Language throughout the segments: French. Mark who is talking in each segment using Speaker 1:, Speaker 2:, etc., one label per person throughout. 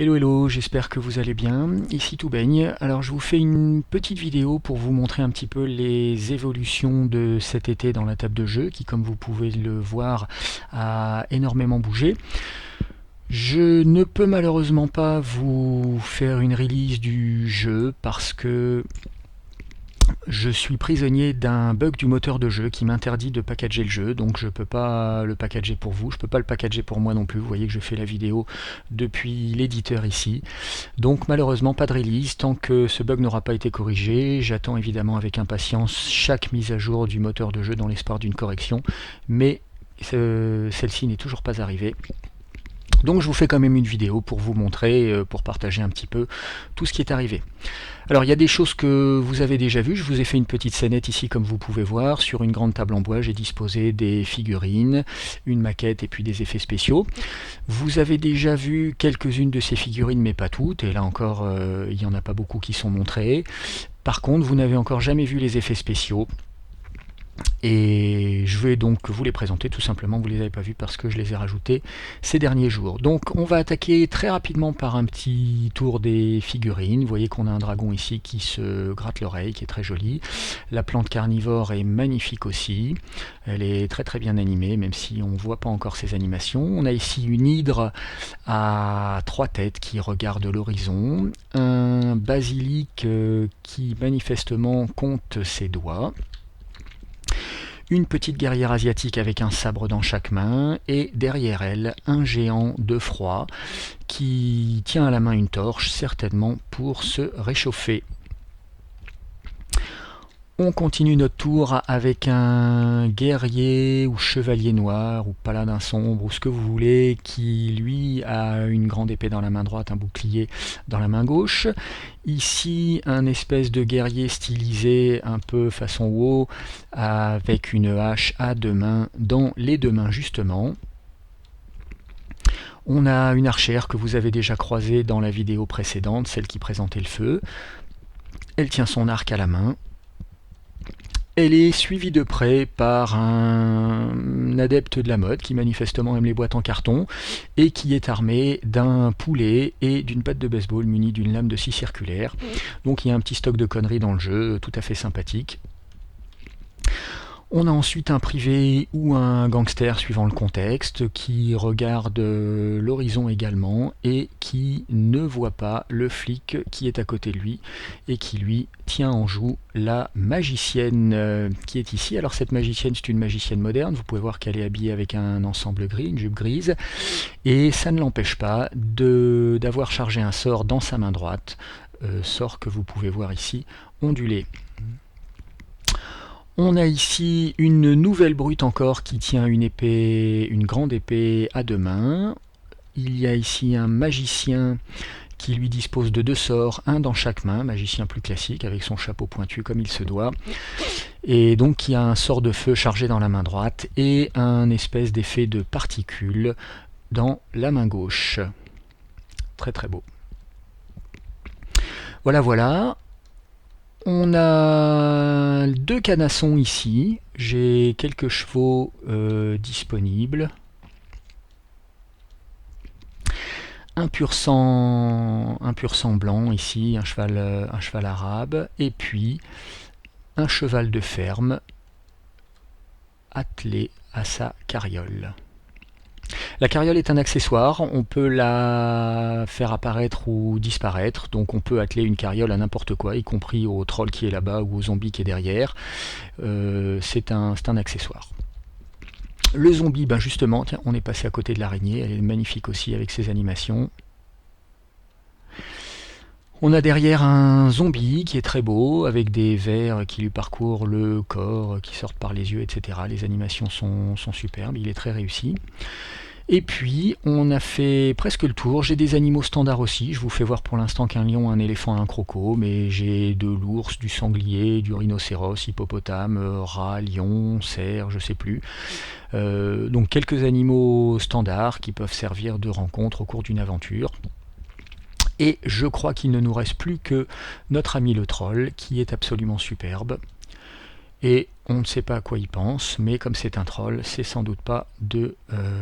Speaker 1: Hello hello, j'espère que vous allez bien, ici tout baigne. Alors je vous fais une petite vidéo pour vous montrer un petit peu les évolutions de cet été dans la table de jeu qui, comme vous pouvez le voir, a énormément bougé. Je ne peux malheureusement pas vous faire une release du jeu parce que je suis prisonnier d'un bug du moteur de jeu qui m'interdit de packager le jeu, donc je ne peux pas le packager pour vous, je ne peux pas le packager pour moi non plus. Vous voyez que je fais la vidéo depuis l'éditeur ici. Donc malheureusement pas de release tant que ce bug n'aura pas été corrigé. J'attends évidemment avec impatience chaque mise à jour du moteur de jeu dans l'espoir d'une correction, mais celle-ci n'est toujours pas arrivée. Donc je vous fais quand même une vidéo pour vous montrer, pour partager un petit peu tout ce qui est arrivé. Alors il y a des choses que vous avez déjà vues, je vous ai fait une petite scénette ici comme vous pouvez voir. Sur une grande table en bois, j'ai disposé des figurines, une maquette et puis des effets spéciaux. Vous avez déjà vu quelques-unes de ces figurines mais pas toutes, et là encore il n'y en a pas beaucoup qui sont montrées. Par contre vous n'avez encore jamais vu les effets spéciaux. Et je vais donc vous les présenter tout simplement, vous ne les avez pas vus parce que je les ai rajoutés ces derniers jours. Donc on va attaquer très rapidement par un petit tour des figurines. Vous voyez qu'on a un dragon ici qui se gratte l'oreille, qui est très joli. La plante carnivore est magnifique aussi. Elle est très très bien animée, même si on ne voit pas encore ses animations. On a ici une hydre à 3 têtes qui regarde l'horizon. Un basilic qui manifestement compte ses doigts. Une petite guerrière asiatique avec un sabre dans chaque main, et derrière elle, un géant de froid qui tient à la main une torche, certainement pour se réchauffer. On continue notre tour avec un guerrier ou chevalier noir ou paladin sombre ou ce que vous voulez qui lui a une grande épée dans la main droite, un bouclier dans la main gauche. Ici un espèce de guerrier stylisé un peu façon WoW avec une hache à 2 mains dans les 2 mains justement. On a une archère que vous avez déjà croisée dans la vidéo précédente, celle qui présentait le feu. Elle tient son arc à la main. Elle est suivie de près par un adepte de la mode qui manifestement aime les boîtes en carton et qui est armé d'un poulet et d'une patte de baseball munie d'une lame de scie circulaire. Donc il y a un petit stock de conneries dans le jeu, tout à fait sympathique. On a ensuite un privé ou un gangster suivant le contexte qui regarde l'horizon également et qui ne voit pas le flic qui est à côté de lui et qui lui tient en joue la magicienne qui est ici. Alors cette magicienne, c'est une magicienne moderne, vous pouvez voir qu'elle est habillée avec un ensemble gris, une jupe grise, et ça ne l'empêche pas d'avoir chargé un sort dans sa main droite, sort que vous pouvez voir ici ondulé. On a ici une nouvelle brute encore qui tient une épée, une grande épée à 2 mains. Il y a ici un magicien qui lui dispose de 2 sorts, un dans chaque main, magicien plus classique avec son chapeau pointu comme il se doit. Et donc qui a un sort de feu chargé dans la main droite et un espèce d'effet de particules dans la main gauche. Très très beau. Voilà voilà. On a 2 canassons ici, j'ai quelques chevaux disponibles. Un pur sang blanc ici, un cheval arabe, et puis un cheval de ferme attelé à sa carriole. La carriole est un accessoire, on peut la faire apparaître ou disparaître, donc on peut atteler une carriole à n'importe quoi, y compris au troll qui est là-bas ou au zombie qui est derrière. C'est un accessoire. Le zombie, ben justement, tiens, on est passé à côté de l'araignée, elle est magnifique aussi avec ses animations. On a derrière un zombie qui est très beau, avec des vers qui lui parcourent le corps, qui sortent par les yeux, etc. Les animations sont superbes, il est très réussi. Et puis, on a fait presque le tour. J'ai des animaux standards aussi. Je vous fais voir pour l'instant qu'un lion, un éléphant, un croco, mais j'ai de l'ours, du sanglier, du rhinocéros, hippopotame, rat, lion, cerf, je sais plus. Donc quelques animaux standards qui peuvent servir de rencontre au cours d'une aventure. Et je crois qu'il ne nous reste plus que notre ami le troll, qui est absolument superbe. Et on ne sait pas à quoi il pense, mais comme c'est un troll, c'est sans doute pas de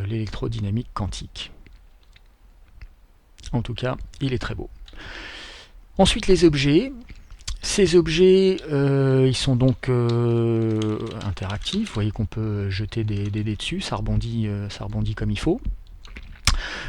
Speaker 1: l'électrodynamique quantique. En tout cas, il est très beau. Ensuite, les objets. Ces objets, ils sont donc interactifs. Vous voyez qu'on peut jeter des dés dessus, ça rebondit comme il faut.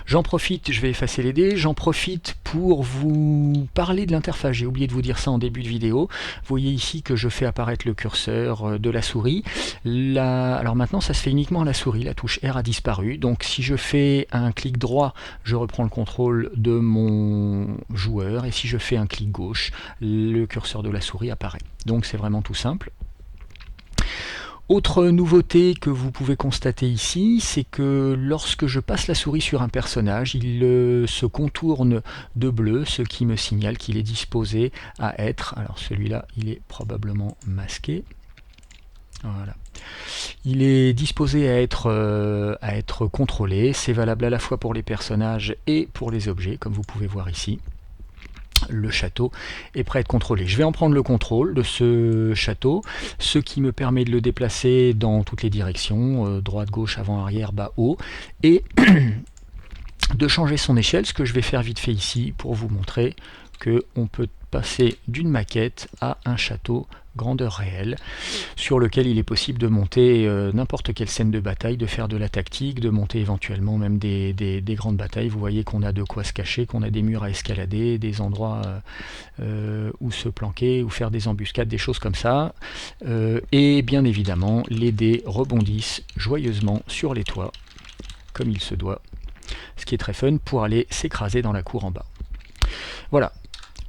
Speaker 1: J'en profite, je vais effacer les dés, j'en profite pour vous parler de l'interface. J'ai oublié de vous dire ça en début de vidéo. Vous voyez ici que je fais apparaître le curseur de la souris. Alors maintenant, ça se fait uniquement à la souris, la touche R a disparu. Donc si je fais un clic droit, je reprends le contrôle de mon joueur. Et si je fais un clic gauche, le curseur de la souris apparaît. Donc c'est vraiment tout simple. Autre nouveauté que vous pouvez constater ici, c'est que lorsque je passe la souris sur un personnage, il se contourne de bleu, ce qui me signale qu'il est disposé à être, alors celui-là il est probablement masqué, voilà. Il est disposé à être contrôlé, c'est valable à la fois pour les personnages et pour les objets, comme vous pouvez voir ici. Le château est prêt à être contrôlé. Je vais en prendre le contrôle de ce château, ce qui me permet de le déplacer dans toutes les directions, droite, gauche, avant, arrière, bas, haut, et de changer son échelle, ce que je vais faire vite fait ici pour vous montrer qu'on peut passer d'une maquette à un château grandeur réelle, sur lequel il est possible de monter n'importe quelle scène de bataille, de faire de la tactique, de monter éventuellement même des grandes batailles. Vous voyez qu'on a de quoi se cacher, qu'on a des murs à escalader, des endroits où se planquer, ou faire des embuscades, des choses comme ça. Et bien évidemment, les dés rebondissent joyeusement sur les toits, comme il se doit, ce qui est très fun, pour aller s'écraser dans la cour en bas. Voilà,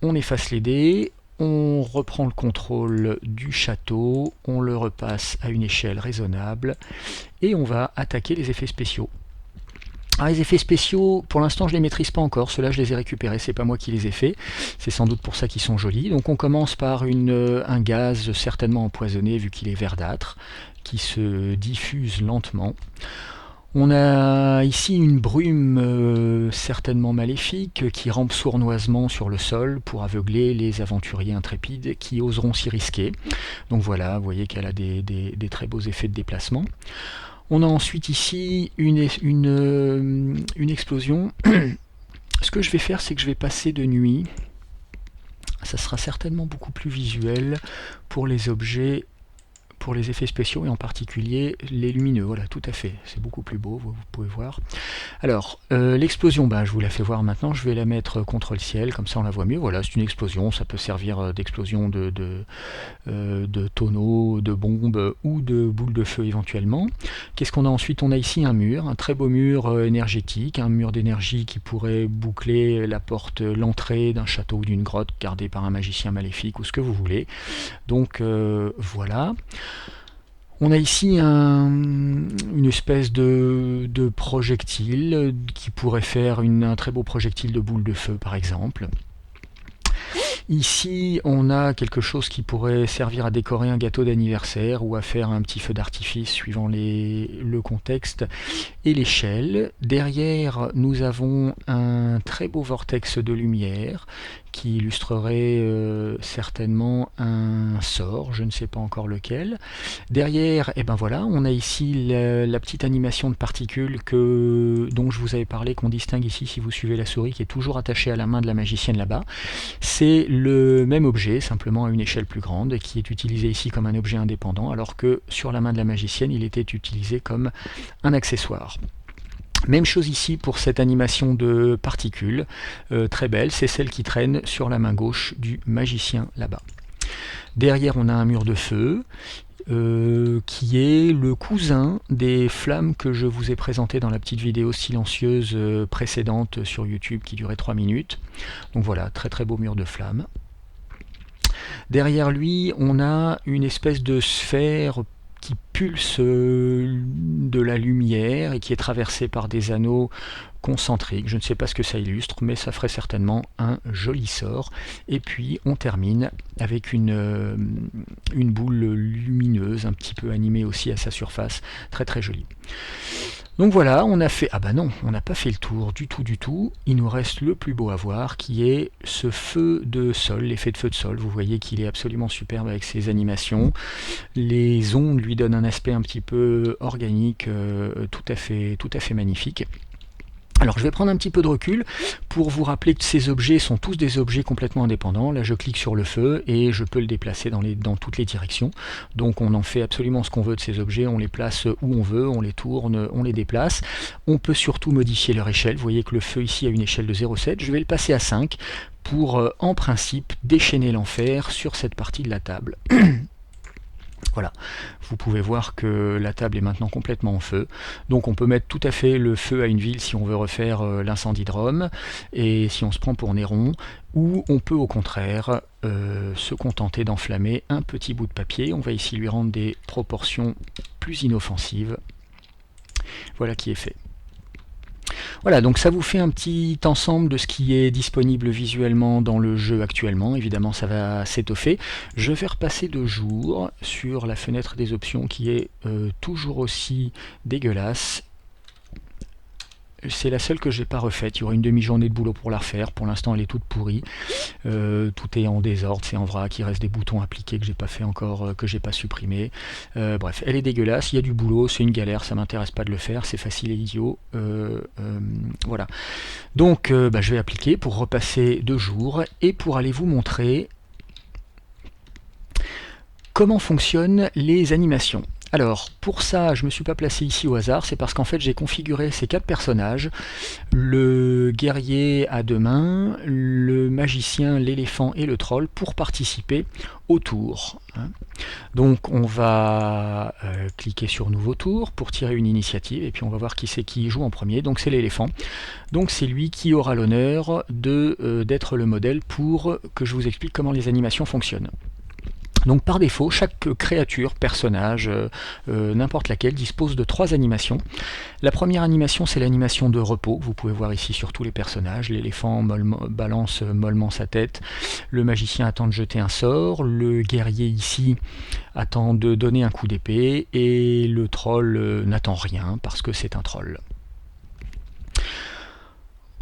Speaker 1: on efface les dés. On reprend le contrôle du château, on le repasse à une échelle raisonnable et on va attaquer les effets spéciaux. Alors les effets spéciaux, pour l'instant je ne les maîtrise pas encore, ceux-là je les ai récupérés, c'est pas moi qui les ai faits, c'est sans doute pour ça qu'ils sont jolis. Donc on commence par un gaz certainement empoisonné vu qu'il est verdâtre, qui se diffuse lentement. On a ici une brume certainement maléfique qui rampe sournoisement sur le sol pour aveugler les aventuriers intrépides qui oseront s'y risquer. Donc voilà, vous voyez qu'elle a des très beaux effets de déplacement. On a ensuite ici une explosion. Ce que je vais faire, c'est que je vais passer de nuit. Ça sera certainement beaucoup plus visuel pour les objets, pour les effets spéciaux et en particulier les lumineux. Voilà, tout à fait, c'est beaucoup plus beau, vous pouvez voir. Alors, l'explosion, je vous la fais voir maintenant, je vais la mettre contre le ciel, comme ça on la voit mieux. Voilà, c'est une explosion, ça peut servir d'explosion de tonneaux, de bombes ou de boules de feu éventuellement. Qu'est-ce qu'on a ensuite? On a ici un mur, un très beau mur énergétique, un mur d'énergie qui pourrait boucler l'entrée d'un château ou d'une grotte gardée par un magicien maléfique ou ce que vous voulez. Donc voilà. On a ici une espèce de projectile qui pourrait faire un très beau projectile de boule de feu par exemple. Ici, on a quelque chose qui pourrait servir à décorer un gâteau d'anniversaire ou à faire un petit feu d'artifice suivant le contexte et l'échelle. Derrière, nous avons un très beau vortex de lumière qui illustrerait certainement un sort, je ne sais pas encore lequel. Derrière, voilà, on a ici la petite animation de particules dont je vous avais parlé, qu'on distingue ici si vous suivez la souris, qui est toujours attachée à la main de la magicienne là-bas. C'est le même objet, simplement à une échelle plus grande, qui est utilisé ici comme un objet indépendant, alors que sur la main de la magicienne, il était utilisé comme un accessoire. Même chose ici pour cette animation de particules, très belle, c'est celle qui traîne sur la main gauche du magicien là-bas. Derrière, on a un mur de feu, qui est le cousin des flammes que je vous ai présentées dans la petite vidéo silencieuse précédente sur YouTube qui durait 3 minutes. Donc voilà, très très beau mur de flammes. Derrière lui, on a une espèce de sphère qui pulse de la lumière et qui est traversée par des anneaux concentriques. Je ne sais pas ce que ça illustre, mais ça ferait certainement un joli sort. Et puis on termine avec une boule lumineuse, un petit peu animée aussi à sa surface, très très jolie. Donc voilà, on a fait... Ah bah non, on n'a pas fait le tour du tout. Il nous reste le plus beau à voir, qui est ce feu de sol, l'effet de feu de sol. Vous voyez qu'il est absolument superbe avec ses animations. Les ondes lui donnent un aspect un petit peu organique, tout à fait magnifique. Alors je vais prendre un petit peu de recul pour vous rappeler que ces objets sont tous des objets complètement indépendants. Là je clique sur le feu et je peux le déplacer dans toutes les directions. Donc on en fait absolument ce qu'on veut de ces objets, on les place où on veut, on les tourne, on les déplace. On peut surtout modifier leur échelle. Vous voyez que le feu ici a une échelle de 0,7. Je vais le passer à 5 pour en principe déchaîner l'enfer sur cette partie de la table. Voilà, vous pouvez voir que la table est maintenant complètement en feu. Donc on peut mettre tout à fait le feu à une ville si on veut refaire l'incendie de Rome, et si on se prend pour Néron, ou on peut au contraire se contenter d'enflammer un petit bout de papier. On va ici lui rendre des proportions plus inoffensives. Voilà qui est fait. Voilà, donc ça vous fait un petit ensemble de ce qui est disponible visuellement dans le jeu actuellement. Évidemment, ça va s'étoffer. Je vais repasser de jour sur la fenêtre des options qui est toujours aussi dégueulasse. C'est la seule que j'ai pas refaite. Il y aura une demi-journée de boulot pour la refaire. Pour l'instant, elle est toute pourrie. Tout est en désordre, c'est en vrac. Il reste des boutons appliqués que j'ai pas fait encore, que j'ai pas supprimé. Bref, elle est dégueulasse. Il y a du boulot, c'est une galère. Ça m'intéresse pas de le faire. C'est facile et idiot. Voilà. Donc, je vais appliquer pour repasser de jour et pour aller vous montrer comment fonctionnent les animations. Alors, pour ça, je ne me suis pas placé ici au hasard, c'est parce qu'en fait j'ai configuré ces 4 personnages, le guerrier à 2 mains, le magicien, l'éléphant et le troll, pour participer au tour. Donc on va cliquer sur Nouveau tour pour tirer une initiative, et puis on va voir qui c'est qui joue en premier. Donc c'est l'éléphant. Donc c'est lui qui aura l'honneur d'être le modèle pour que je vous explique comment les animations fonctionnent. Donc par défaut, chaque créature, personnage, n'importe laquelle, dispose de 3 animations. La première animation, c'est l'animation de repos. Vous pouvez voir ici sur tous les personnages. L'éléphant balance mollement sa tête. Le magicien attend de jeter un sort. Le guerrier ici attend de donner un coup d'épée. Et le troll n'attend rien parce que c'est un troll.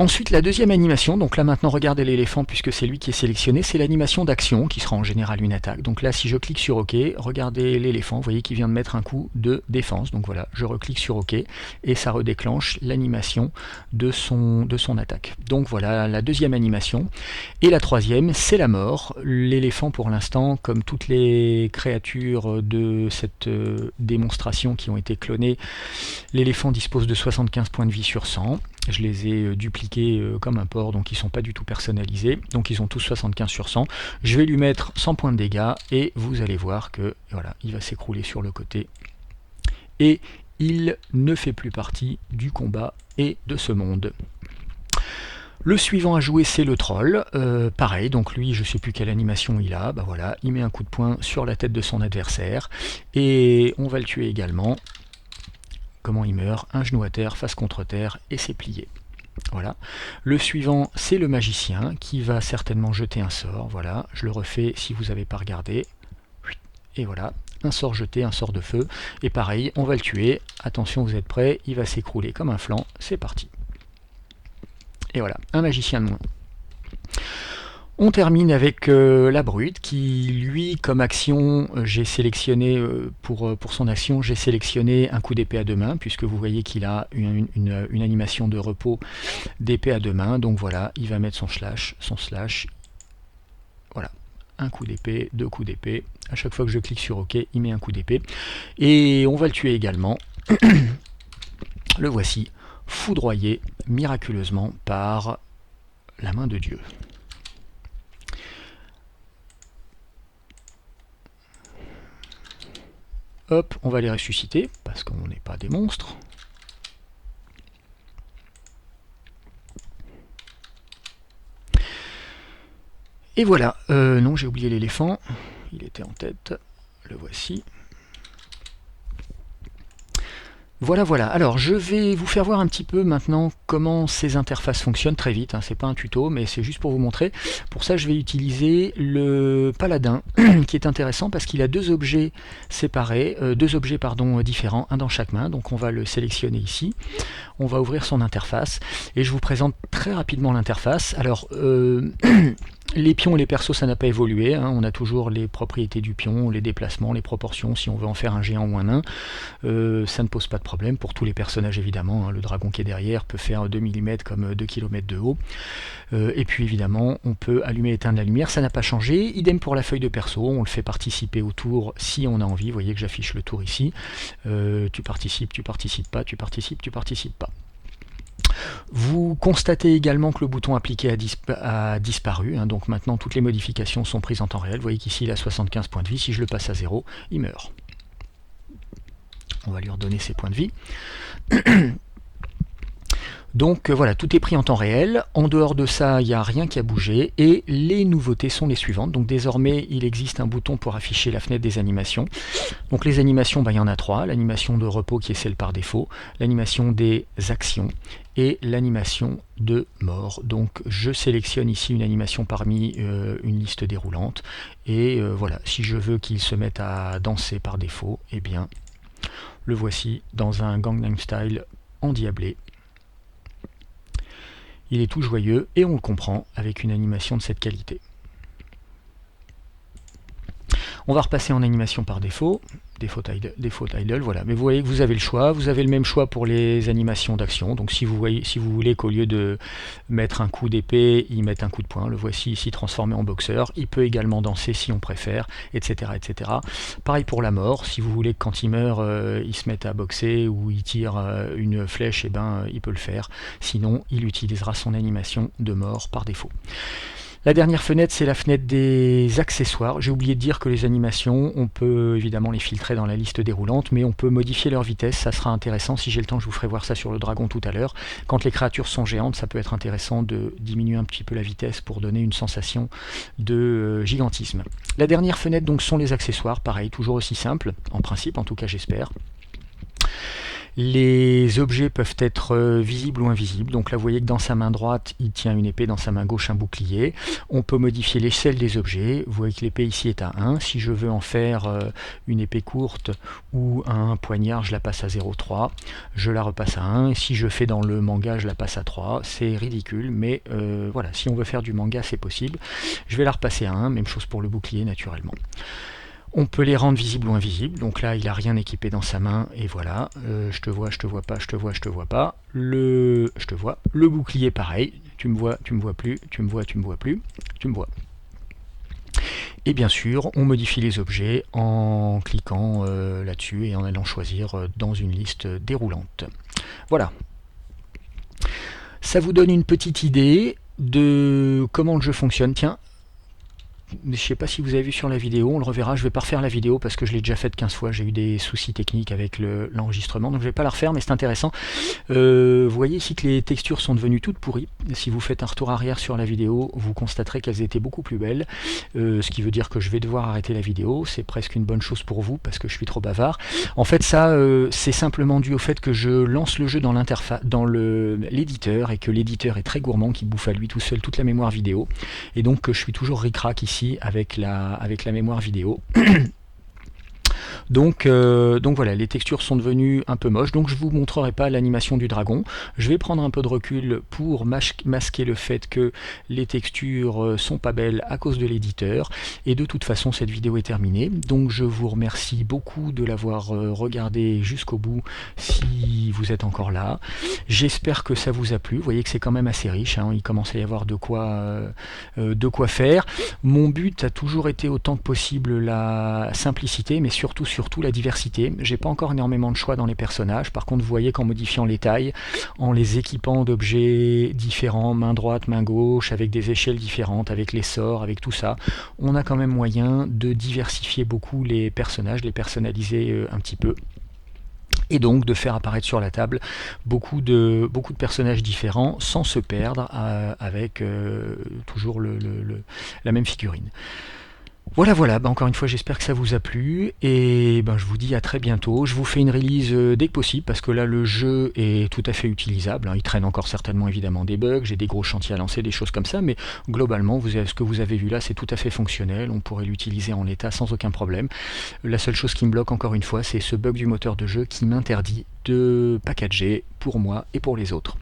Speaker 1: Ensuite, la deuxième animation, donc là maintenant regardez l'éléphant puisque c'est lui qui est sélectionné, c'est l'animation d'action qui sera en général une attaque. Donc là si je clique sur OK, regardez l'éléphant, vous voyez qu'il vient de mettre un coup de défense. Donc voilà, je reclique sur OK et ça redéclenche l'animation de son attaque. Donc voilà la deuxième animation. Et la troisième, c'est la mort. L'éléphant pour l'instant, comme toutes les créatures de cette démonstration qui ont été clonées, l'éléphant dispose de 75 points de vie sur 100. Je les ai dupliqués comme un porc, donc ils ne sont pas du tout personnalisés. Donc ils ont tous 75 sur 100. Je vais lui mettre 100 points de dégâts et vous allez voir que voilà, il va s'écrouler sur le côté. Et il ne fait plus partie du combat et de ce monde. Le suivant à jouer, c'est le troll. Pareil, donc lui, je ne sais plus quelle animation il a. Bah voilà, il met un coup de poing sur la tête de son adversaire. Et on va le tuer également. Comment il meurt? Un genou à terre, face contre terre, et c'est plié. Voilà. Le suivant, c'est le magicien, qui va certainement jeter un sort. Voilà, je le refais si vous n'avez pas regardé. Et voilà, un sort jeté, un sort de feu. Et pareil, on va le tuer. Attention, vous êtes prêts, il va s'écrouler comme un flanc. C'est parti. Et voilà, un magicien de moins. On termine avec la brute qui, lui, comme action, j'ai sélectionné, pour son action, j'ai sélectionné un coup d'épée à 2 mains, puisque vous voyez qu'il a une animation de repos d'épée à 2 mains. Donc voilà, il va mettre son slash. Voilà, un coup d'épée, 2 coups d'épée. À chaque fois que je clique sur OK, il met un coup d'épée. Et on va le tuer également. Le voici, foudroyé miraculeusement par la main de Dieu. Hop, on va les ressusciter, parce qu'on n'est pas des monstres. Et voilà, non, j'ai oublié l'éléphant, il était en tête, le voici. Voilà, alors je vais vous faire voir un petit peu maintenant comment ces interfaces fonctionnent très vite, hein. C'est pas un tuto mais c'est juste pour vous montrer. Pour ça je vais utiliser le paladin qui est intéressant parce qu'il a 2 objets séparés, 2 objets différents, un dans chaque main. Donc on va le sélectionner ici, on va ouvrir son interface et je vous présente très rapidement l'interface. Alors Les pions et les persos, ça n'a pas évolué, hein. On a toujours les propriétés du pion, les déplacements, les proportions, si on veut en faire un géant ou un nain. Ça ne pose pas de problème pour tous les personnages évidemment, hein. Le dragon qui est derrière peut faire 2 mm comme 2 km de haut. Et puis évidemment, on peut allumer et éteindre la lumière, ça n'a pas changé. Idem pour la feuille de perso, on le fait participer au tour si on a envie. Vous voyez que j'affiche le tour ici. Tu participes pas, tu participes pas. Vous constatez également que le bouton appliqué a disparu, hein, donc maintenant toutes les modifications sont prises en temps réel. Vous voyez qu'ici il a 75 points de vie, si je le passe à 0, il meurt. On va lui redonner ses points de vie. Donc voilà, tout est pris en temps réel. En dehors de ça, il n'y a rien qui a bougé. Et les nouveautés sont les suivantes. Donc désormais, il existe un bouton pour afficher la fenêtre des animations. Donc les animations, il y en a 3. L'animation de repos qui est celle par défaut, l'animation des actions et l'animation de mort. Donc je sélectionne ici une animation parmi une liste déroulante. Et voilà, si je veux qu'il se mette à danser par défaut, eh bien, le voici dans un Gangnam Style endiablé. Il est tout joyeux et on le comprend avec une animation de cette qualité. On va repasser en animation par défaut, default idle, voilà. Mais vous voyez que vous avez le choix, vous avez le même choix pour les animations d'action. Donc si vous voulez qu'au lieu de mettre un coup d'épée, il mette un coup de poing, le voici ici transformé en boxeur. Il peut également danser si on préfère, etc. etc. Pareil pour la mort, si vous voulez que quand il meurt, il se mette à boxer ou il tire une flèche, et il peut le faire. Sinon, il utilisera son animation de mort par défaut. La dernière fenêtre, c'est la fenêtre des accessoires. J'ai oublié de dire que les animations, on peut évidemment les filtrer dans la liste déroulante, mais on peut modifier leur vitesse, ça sera intéressant. Si j'ai le temps, je vous ferai voir ça sur le dragon tout à l'heure. Quand les créatures sont géantes, ça peut être intéressant de diminuer un petit peu la vitesse pour donner une sensation de gigantisme. La dernière fenêtre, donc, sont les accessoires, pareil, toujours aussi simple, en principe, en tout cas j'espère. Les objets peuvent être visibles ou invisibles. Donc là, vous voyez que dans sa main droite, il tient une épée, dans sa main gauche, un bouclier. On peut modifier l'échelle des objets. Vous voyez que l'épée ici est à 1. Si je veux en faire une épée courte ou un poignard, je la passe à 0,3. Je la repasse à 1. Et si je fais dans le manga, je la passe à 3. C'est ridicule, mais voilà, si on veut faire du manga, c'est possible. Je vais la repasser à 1. Même chose pour le bouclier, naturellement. On peut les rendre visibles ou invisibles, donc là il n'a rien équipé dans sa main, et voilà, je te vois, je te vois pas, je te vois, je te vois pas, je te vois, le bouclier pareil, tu me vois plus, tu me vois plus, tu me vois. Et bien sûr, on modifie les objets en cliquant là-dessus et en allant choisir dans une liste déroulante. Voilà. Ça vous donne une petite idée de comment le jeu fonctionne. Tiens, je ne sais pas si vous avez vu sur la vidéo, on le reverra, je ne vais pas refaire la vidéo parce que je l'ai déjà faite 15 fois, j'ai eu des soucis techniques avec l'enregistrement, donc je ne vais pas la refaire, mais c'est intéressant. Vous voyez ici que les textures sont devenues toutes pourries. Si vous faites un retour arrière sur la vidéo, vous constaterez qu'elles étaient beaucoup plus belles, ce qui veut dire que je vais devoir arrêter la vidéo. C'est presque une bonne chose pour vous parce que je suis trop bavard. En fait, ça, c'est simplement dû au fait que je lance le jeu dans l'interface, dans l'éditeur, et que l'éditeur est très gourmand, qui bouffe à lui tout seul toute la mémoire vidéo, et donc je suis toujours ric-rac ici avec la mémoire vidéo. Donc voilà, les textures sont devenues un peu moches, donc je ne vous montrerai pas l'animation du dragon. Je vais prendre un peu de recul pour masquer le fait que les textures sont pas belles à cause de l'éditeur, et de toute façon cette vidéo est terminée, donc je vous remercie beaucoup de l'avoir regardé jusqu'au bout si vous êtes encore là. J'espère que ça vous a plu, vous voyez que c'est quand même assez riche, hein, il commence à y avoir de quoi faire. Mon but a toujours été autant que possible la simplicité, mais surtout la diversité. J'ai pas encore énormément de choix dans les personnages, par contre vous voyez qu'en modifiant les tailles, en les équipant d'objets différents, main droite, main gauche, avec des échelles différentes, avec les sorts, avec tout ça, on a quand même moyen de diversifier beaucoup les personnages, les personnaliser un petit peu, et donc de faire apparaître sur la table beaucoup de personnages différents sans se perdre avec toujours la même figurine. Voilà, encore une fois j'espère que ça vous a plu, et je vous dis à très bientôt. Je vous fais une release dès que possible, parce que là le jeu est tout à fait utilisable, hein. Il traîne encore certainement évidemment des bugs, j'ai des gros chantiers à lancer, des choses comme ça, mais globalement ce que vous avez vu là c'est tout à fait fonctionnel, on pourrait l'utiliser en l'état sans aucun problème. La seule chose qui me bloque encore une fois, c'est ce bug du moteur de jeu qui m'interdit de packager pour moi et pour les autres.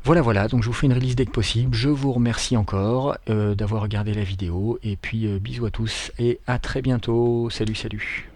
Speaker 1: Voilà, donc je vous fais une release dès que possible. Je vous remercie encore d'avoir regardé la vidéo, et puis bisous à tous, et à très bientôt. Salut.